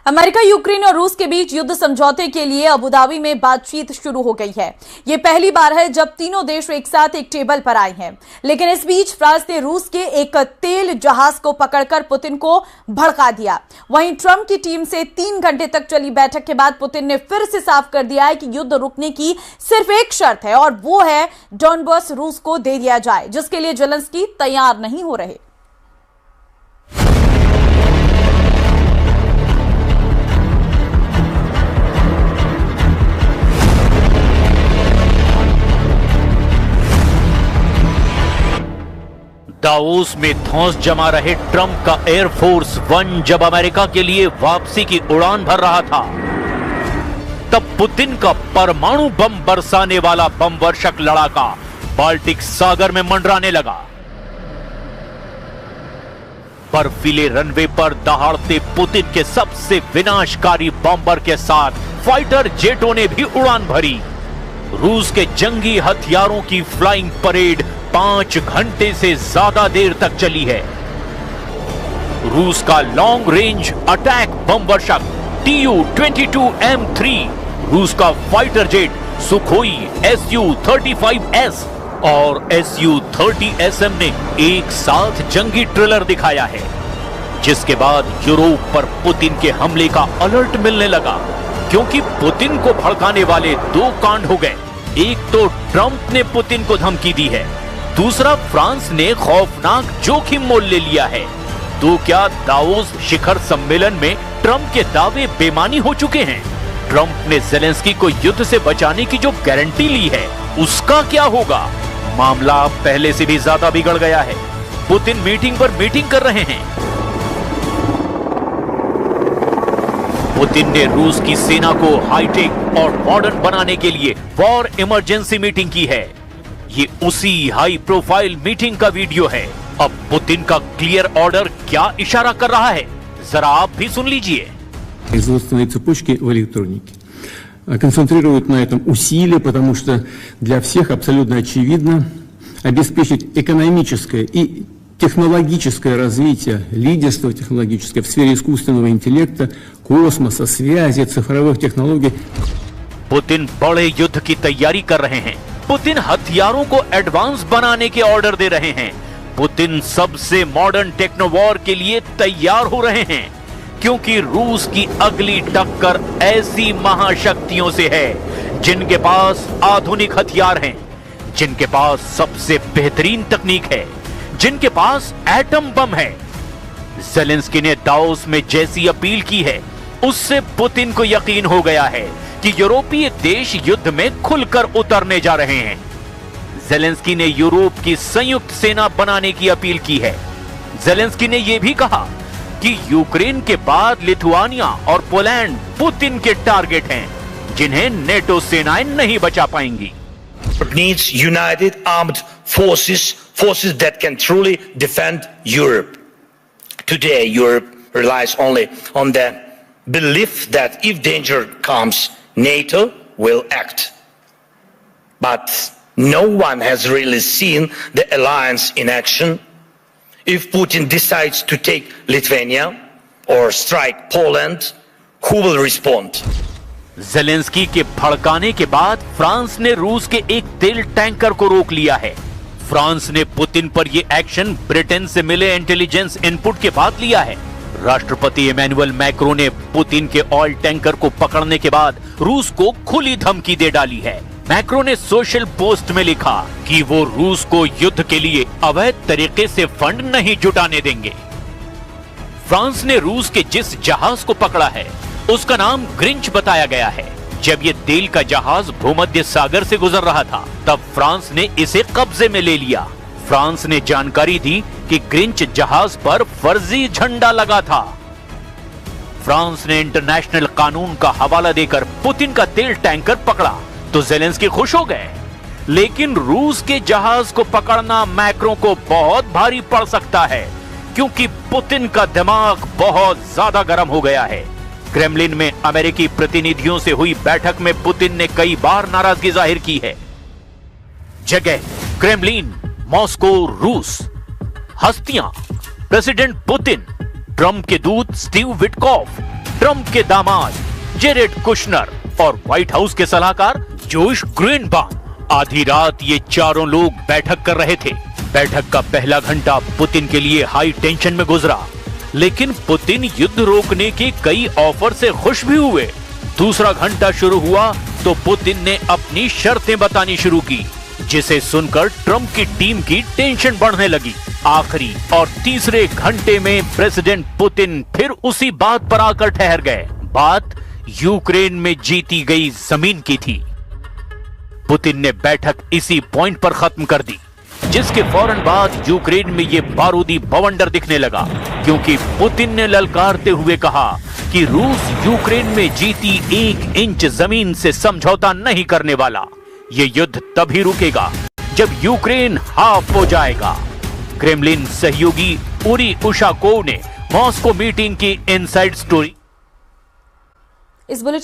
America, Ukraine और रूस के बीच युद्ध समझौते के लिए अबुधाबी में बातचीत शुरू हो गई है। यह पहली बार है जब तीनों देश एक साथ एक टेबल पर आए हैं। लेकिन इस बीच फ्रांस ने रूस के एक तेल जहाज को पकड़कर पुतिन को भड़का दिया। वहीं ट्रंप की टीम से 3 घंटे तक चली बैठक के बाद पुतिन ने फिर से साफ कर दिया है कि युद्ध रुकने की सिर्फ एक शर्त है और वो है डॉनबास रूस को दे दिया जाए, जिसके लिए जेलेंस्की तैयार नहीं हो रहे। दावोस में धौंस जमा रहे ट्रंप का एयरफोर्स 1 जब अमेरिका के लिए वापसी की उड़ान भर रहा था, तब पुतिन का परमाणु बम बरसाने वाला बम वर्षक लड़ाका बाल्टिक सागर में मंडराने लगा। बर्फीले रनवे पर दहाड़ते पुतिन के सबसे विनाशकारी बॉम्बर के साथ फाइटर जेटों ने भी उड़ान भरी। रूस के जंगी हथियारों की फ्लाइंग परेड 5 घंटे से ज्यादा देर तक चली है। रूस का लॉन्ग रेंज अटैक बम वर्षक Tu-22M3, रूस का फाइटर जेट सुखोई Su-35S और Su-30SM ने एक साथ जंगी ट्रिलर दिखाया है, जिसके बाद यूरोप पर पुतिन के हमले का अलर्ट मिलने लगा, क्योंकि पुतिन को भड़काने वाले 2 कांड हो गए। एक तो ट्रंप ने पुतिन को धमकी दी है, दूसरा फ्रांस ने खौफनाक जोखिम मोल ले लिया है। तो क्या दावोस शिखर सम्मेलन में ट्रंप के दावे बेमानी हो चुके हैं? ट्रंप ने जेलेंस्की को युद्ध से बचाने की जो गारंटी ली है, उसका क्या होगा? मामला पहले से भी ज्यादा बिगड़ गया है। पुतिन मीटिंग पर मीटिंग कर रहे हैं। पुतिन ने रूस की सेना को हाईटेक और मॉडर्न बनाने के लिए वॉर इमरजेंसी मीटिंग की है। ये उसी हाई प्रोफाइल मीटिंग का वीडियो है। अब पुतिन का क्लियर ऑर्डर क्या इशारा कर रहा है, जरा आप भी सुन लीजिए। Производственные цепочки в электронике концентрируют на этом усилия, потому что для всех абсолютно очевидно обеспечить экономическое и технологическое развитие, лидерство технологическое в сфере искусственного интеллекта, космоса, связи, цифровых технологий. पुतिन बड़े युद्ध की तैयारी कर रहे हैं। पुतिन हथियारों को एडवांस बनाने के ऑर्डर दे रहे हैं। पुतिन सबसे मॉडर्न टेक्नोवॉर के लिए तैयार हो रहे हैं, क्योंकि रूस की अगली टक्कर ऐसी महाशक्तियों से है जिनके पास आधुनिक हथियार हैं, जिनके पास सबसे बेहतरीन तकनीक है, जिनके पास एटम बम है। जेलेंस्की ने दावोस में जैसी अपील की है, उससे पुतिन को यकीन हो गया है कि यूरोपीय देश युद्ध में खुलकर उतरने जा रहे हैं। जेलेंस्की ने यूरोप की संयुक्त सेना बनाने की अपील की है। जेलेंस्की ने यह भी कहा कि यूक्रेन के बाद लिथुआनिया और पोलैंड पुतिन के टारगेट हैं, जिन्हें नेटो सेनाएं नहीं बचा पाएंगी। It needs united armed forces that can truly defend Europe. Today, Europe relies only on the belief that if danger comes, NATO will act. But no one has really seen the alliance in action. If Putin decides to take Lithuania or strike Poland, who will respond? Zelensky के भड़काने के बाद France ने रूस के एक तेल tanker को रोक लिया है। फ्रांस ने पुतिन पर यह एक्शन ब्रिटेन से मिले इंटेलिजेंस इनपुट के बाद लिया है। राष्ट्रपति इमैनुअल मैक्रों ने पुतिन के ऑयल टैंकर को पकड़ने के बाद रूस को खुली धमकी दे डाली है। मैक्रो ने सोशल पोस्ट में लिखा कि वो रूस को युद्ध के लिए अवैध तरीके से फंड नहीं जुटाने देंगे। फ्रांस ने रूस के जिस जहाज को पकड़ा है, उसका नाम ग्रिंच बताया गया है। जब ये तेल का जहाज भूमध्य सागर से गुजर रहा था, तब फ्रांस ने इसे कब्जे में ले लिया। फ्रांस ने जानकारी दी कि ग्रिंच जहाज पर फर्जी झंडा लगा था। फ्रांस ने इंटरनेशनल कानून का हवाला देकर पुतिन का तेल टैंकर पकड़ा तो जेलेंस्की खुश हो गए। लेकिन रूस के जहाज को पकड़ना मैक्रों को बहुत भारी पड़ सकता है, क्योंकि पुतिन का दिमाग बहुत ज्यादा गर्म हो गया है। क्रेमलिन में अमेरिकी प्रतिनिधियों से हुई बैठक में पुतिन ने कई बार नाराजगी जाहिर की है। जगह क्रेमलिन, मॉस्को, रूस। हस्तियां प्रेसिडेंट पुतिन, ट्रंप के दूत स्टीव विटकॉफ, ट्रंप के दामाद जेरेड कुशनर और व्हाइट हाउस के सलाहकार जोश ग्रीनबाउम। आधी रात ये चारों लोग बैठक कर रहे थे। बैठक का पहला घंटा पुतिन के लिए हाई टेंशन में गुजरा, लेकिन पुतिन युद्ध रोकने के कई ऑफर से खुश भी हुए। दूसरा घंटा शुरू हुआ तो पुतिन ने अपनी शर्तें बतानी शुरू की, जिसे सुनकर ट्रंप की टीम की टेंशन बढ़ने लगी। आखिरी और तीसरे घंटे में प्रेसिडेंट पुतिन फिर उसी बात पर आकर ठहर गए। बात यूक्रेन में जीती गई जमीन की थी। पुतिन ने बैठक इसी पॉइंट पर खत्म कर दी, जिसके फौरन बाद यूक्रेन में ये बारूदी बवंडर दिखने लगा, क्योंकि पुतिन ने ललकारते हुए कहा कि रूस यूक्रेन में जीती 1 इंच जमीन से समझौता नहीं करने वाला। ये युद्ध तभी रुकेगा जब यूक्रेन हाफ हो जाएगा। क्रेमलिन सहयोगी उरी उशाकोव ने मॉस्को मीटिंग की इनसाइड स्टोरी। इस बुलेटिन